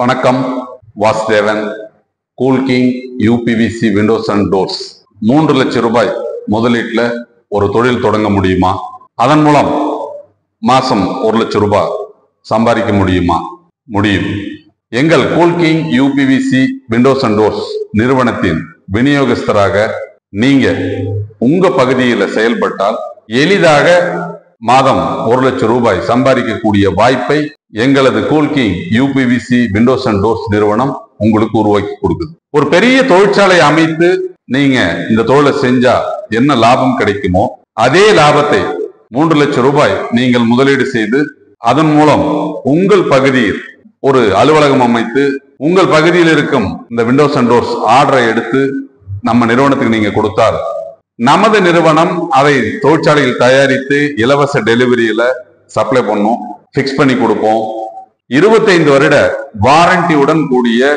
வணக்கம். Vasudevan. Cool king UPVC windows and doors. 3 லட்சம் ரூபாய் முதலீட்டுல ஒரு தொழில் தொடங்க முடியுமா? அதன் மூலம் மாசம் 1 லட்சம் ரூபாய் சம்பாதிக்க முடியுமா? முடியும். எங்கள் cool king UPVC windows and doors நிறுவனத்தின் விநியோகஸ்தராக நீங்க உங்க பகுதியில் செயல்பட்டால் எளிதாக மாதம் 1 லட்சம் ரூபாய் சம்பாதிக்கக்கூடிய வாய்ப்பை எங்களது cool king UPVC windows and doors நிறுவனம் உங்களுக்கு உருவாக்கி கொடுக்குது. ஒரு பெரிய தொழிற்சாலை அமைத்து நீங்க இந்த தொழிலை செஞ்சா என்ன லாபம் கிடைக்குமோ அதே லாபத்தை 3 லட்சம் ரூபாய் நீங்கள் முதலீடு செய்து அதன் மூலம் உங்கள் பகுதியில் ஒரு அலுவலகம் அமைத்து உங்கள் பகுதியில் இருக்கும் இந்த விண்டோஸ் அண்ட் டோர்ஸ் ஆர்டரை எடுத்து நம்ம நிறுவனத்துக்கு நீங்க கொடுத்தால் நமது நிறுவனம் அதை தொழிற்சாலையில் தயாரித்து இலவச டெலிவரியில சப்ளை பண்ணும், பிக்ஸ் பண்ணி கொடுப்போம். 25 வருட வாரண்டியுடன் கூடிய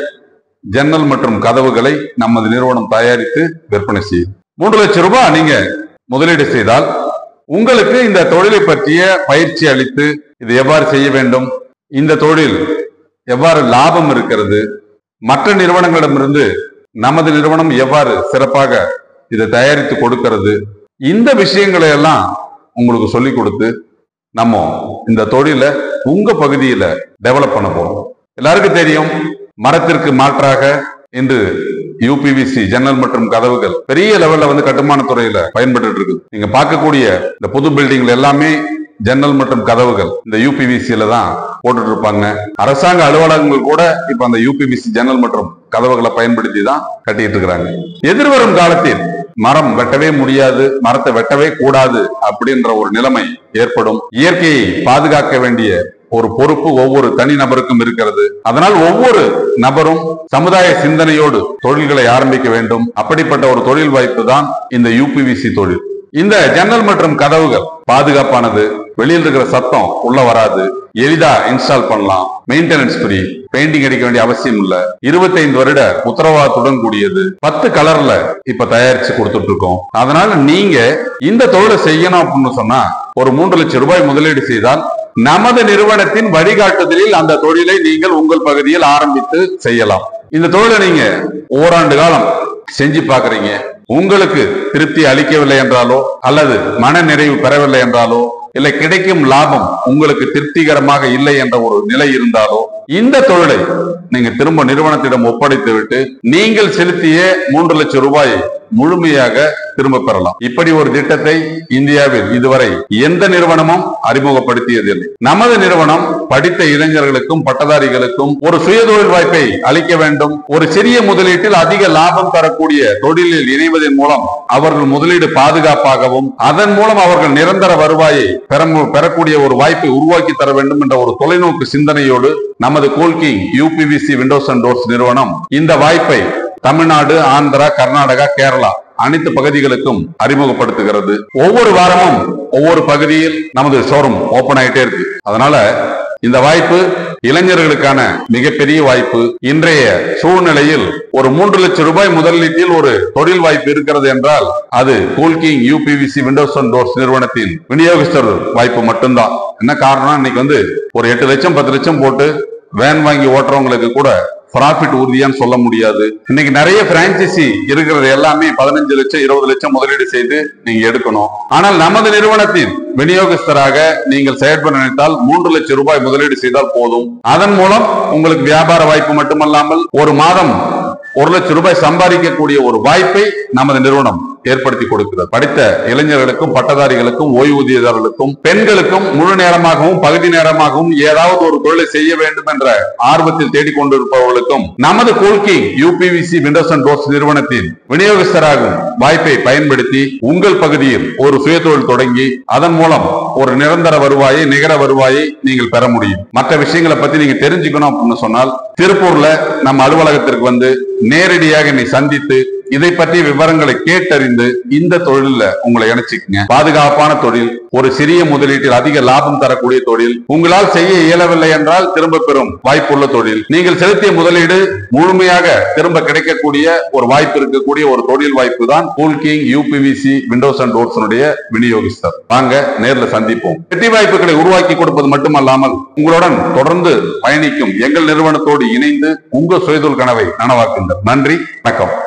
ஜன்னல் மற்றும் கதவுகளை நமது நிறுவனம் தயாரித்து விற்பனை செய்யும். 3 லட்சம் ரூபாய் நீங்க முதலீடு செய்தால் உங்களுக்கு இந்த தொழிலை பற்றிய பயிற்சி அளித்து இது எவ்வாறு செய்ய வேண்டும், இந்த தொழில் எவ்வாறு லாபம் இருக்கிறது, மற்ற நிறுவனங்களிடமிருந்து நமது நிறுவனம் எவ்வாறு சிறப்பாக இதை தயாரித்து கொடுக்கிறது, இந்த விஷயங்களை எல்லாம் உங்களுக்கு சொல்லி கொடுத்து நம்ம இந்த தொழிலை உங்க பகுதியில டெவலப் பண்ண போறோம். எல்லாருக்கும் தெரியும், மரத்திற்கு மாற்றாக இன்று யூபிவிசி ஜன்னல் மற்றும் கதவுகள் பெரிய லெவல்ல கட்டுமான துறையில பயன்பட்டு இருக்குது. நீங்க பார்க்கக்கூடிய இந்த புது பில்டிங்ல எல்லாமே ஜன்னல் மற்றும் கதவுகள் இந்த யூபிவிசியில தான் போட்டுட்டு இருப்பாங்க. அரசாங்க அலுவலகங்கள் கூட இப்ப அந்த யூபிவிசி ஜன்னல் மற்றும் கதவுகளை பயன்படுத்தி தான் கட்டிட்டு இருக்கிறாங்க. எதிர்வரும் காலத்தில் மரம் வெட்டவே முடியாது, மரத்தை வெட்டவே கூடாது அப்படின்ற ஒரு நிலைமை ஏற்படும். இயற்கையை பாதுகாக்க வேண்டிய ஒரு பொறுப்பு ஒவ்வொரு தனி நபருக்கும் இருக்கிறது. அதனால் ஒவ்வொரு நபரும் சமுதாய சிந்தனையோடு தொழில்களை ஆரம்பிக்க வேண்டும். அப்படிப்பட்ட ஒரு தொழில் வாய்ப்பு தான் இந்த யூபிவிசி தொழில். இந்த ஜன்னல் மற்றும் கதவுகள் பாதுகாப்பானது, வெளியில் இருக்கிற சத்தம் உள்ள வராது, எளிதா இன்ஸ்டால் பண்ணலாம், மெயின்டெனன்ஸ் ஃப்ரீ, பெயிண்டிங் அடிக்க வேண்டிய அவசியம் இல்ல, 25 வருட உத்தரவாதத்துடன் கூடியது, 10 கலர்ல இப்ப தயாரிச்சு கொடுத்துட்டு இருக்கோம். அதனால நீங்க இந்த தொழிலை செய்யணும் அப்படின்னு சொன்னா ஒரு 3 லட்சம் ரூபாய் முதலீடு செய்தால் நமது நிறுவனத்தின் வழிகாட்டுதலில் அந்த தொழிலை நீங்கள் உங்கள் பகுதியில் ஆரம்பித்து செய்யலாம். இந்த தொழிலை நீங்க ஓராண்டு காலம் செஞ்சு பாக்குறீங்க, உங்களுக்கு திருப்தி அளிக்கவில்லை என்றாலோ அல்லது மன நிறைவு பெறவில்லை என்றாலோ இல்லை கிடைக்கும் லாபம் உங்களுக்கு திருப்திகரமாக இல்லை என்ற ஒரு நிலை இருந்தாலோ இந்த தொழிலை நீங்க திரும்ப நிறுவனத்திடம் ஒப்படைத்து விட்டு நீங்கள் செலுத்திய 3 லட்சம் ரூபாயை முழுமையாக திரும்ப பெறலாம். இப்படி ஒரு திட்டத்தை இந்தியாவில் இதுவரை எந்த நிறுவனமும் அறிமுகப்படுத்தியதில்லை. நமது நிறுவனம் படித்த இளைஞர்களுக்கும் பட்டதாரிகளுக்கும் ஒரு சுயதொழில் வாய்ப்பை அளிக்க வேண்டும். ஒரு சிறிய முதலீட்டில் அதிக லாபம் தரக்கூடிய தொழிலில் இணைவதன் மூலம் அவர்கள் முதலீடு பாதுகாப்பாகவும் அதன் மூலம் அவர்கள் நிரந்தர வருவாயை பெறக்கூடிய ஒரு வாய்ப்பை உருவாக்கி தர வேண்டும் என்ற ஒரு தொலைநோக்கு சிந்தனையோடு நமது cool king UPVC windows and doors நிறுவனம் இந்த வாய்ப்பை தமிழ்நாடு, ஆந்திரா, கர்நாடகா, கேரளா அனைத்து பகுதிகளுக்கும் அறிமுகப்படுத்துகிறது. ஒவ்வொரு வாரமும் ஒவ்வொரு பகுதியில் நமது ஷோரூம் ஓபன் ஆயிட்டே இருக்கு. அதனால இந்த வாய்ப்பு இளைஞர்களுக்கான மிகப்பெரிய வாய்ப்பு. இன்றைய சூழ்நிலையில் ஒரு 3 லட்சம் ரூபாய் முதலீட்டில் ஒரு தொழில் வாய்ப்பு இருக்கிறது என்றால் அது cool king UPVC windows and doors நிறுவனத்தின் விநியோகஸ்தர் வாய்ப்பு மட்டும்தான். என்ன காரணம், இன்னைக்கு ஒரு 8 லட்சம் 10 லட்சம் போட்டு வேன் வாங்கி ஓட்டுறவங்களுக்கு கூட ப்ராஃபிட் உறுதியான்னு சொல்ல முடியாது. இன்னைக்கு நிறைய பிரான்சைசி இருக்கிறது எல்லாமே 15 லட்சம் 20 லட்சம் முதலீடு செய்து நீங்க எடுக்கணும். ஆனால் நமது நிறுவனத்தின் விநியோகஸ்தராக நீங்கள் செயற்பட நினைத்தால் 3 லட்சம் ரூபாய் முதலீடு செய்தால் போதும். அதன் மூலம் உங்களுக்கு வியாபார வாய்ப்பு மட்டுமல்லாமல் ஒரு மாதம் 1 லட்சம் ரூபாய் சம்பாதிக்கக்கூடிய ஒரு வாய்ப்பை நமது நிறுவனம் ஏற்படுத்தி கொடுக்கிறது. படித்த இளைஞர்களுக்கும் பட்டதாரிகளுக்கும் ஓய்வூதியதாரர்களுக்கும் பெண்களுக்கும் முழு நேரமாகவும் பகுதி நேரமாகவும் ஏதாவது ஒரு தொழிலை செய்ய வேண்டும் என்ற ஆர்வத்தில் தேடிக்கொண்டிருப்பவர்களுக்கும் நமது cool king UPVC windows and doors நிறுவனத்தின் விநியோகஸ்தராகும் வாய்ப்பை பயன்படுத்தி உங்கள் பகுதியில் ஒரு சுயதொழில் தொடங்கி அதன் மூலம் ஒரு நிரந்தர வருவாயை நிகர வருவாயை நீங்கள் பெற முடியும். மற்ற விஷயங்களை பத்தி நீங்க தெரிஞ்சுக்கணும் அப்படின்னு சொன்னால் திருப்பூர்ல நம்ம அலுவலகத்திற்கு நேரடியாக என்னை சந்தித்து இதை பற்றிய விவரங்களை கேட்டறிந்து இந்த தொழில உங்களை இணைச்சிக்கங்க. பாதுகாப்பான தொழில், ஒரு சிறிய முதலீட்டில் அதிக லாபம் தரக்கூடிய தொழில், உங்களால் செய்ய இயலவில்லை என்றால் திரும்ப பெறும் வாய்ப்புள்ள தொழில், நீங்கள் செலுத்திய முதலீடு முழுமையாக திரும்ப கிடைக்கக்கூடிய ஒரு வாய்ப்பு இருக்கக்கூடிய ஒரு தொழில் வாய்ப்பு தான் cool king UPVC windows and doors விநியோகிஸ்தர். வாங்க நேர்ல சந்திப்போம். வெற்றி வாய்ப்புகளை உருவாக்கி கொடுப்பது மட்டுமல்லாமல் உங்களுடன் தொடர்ந்து பயணிக்கும் எங்கள் நிறுவனத்தோடு இணைந்து உங்கள் சுயதொழில் கனவை நனவாக்குங்கள். நன்றி, வணக்கம்.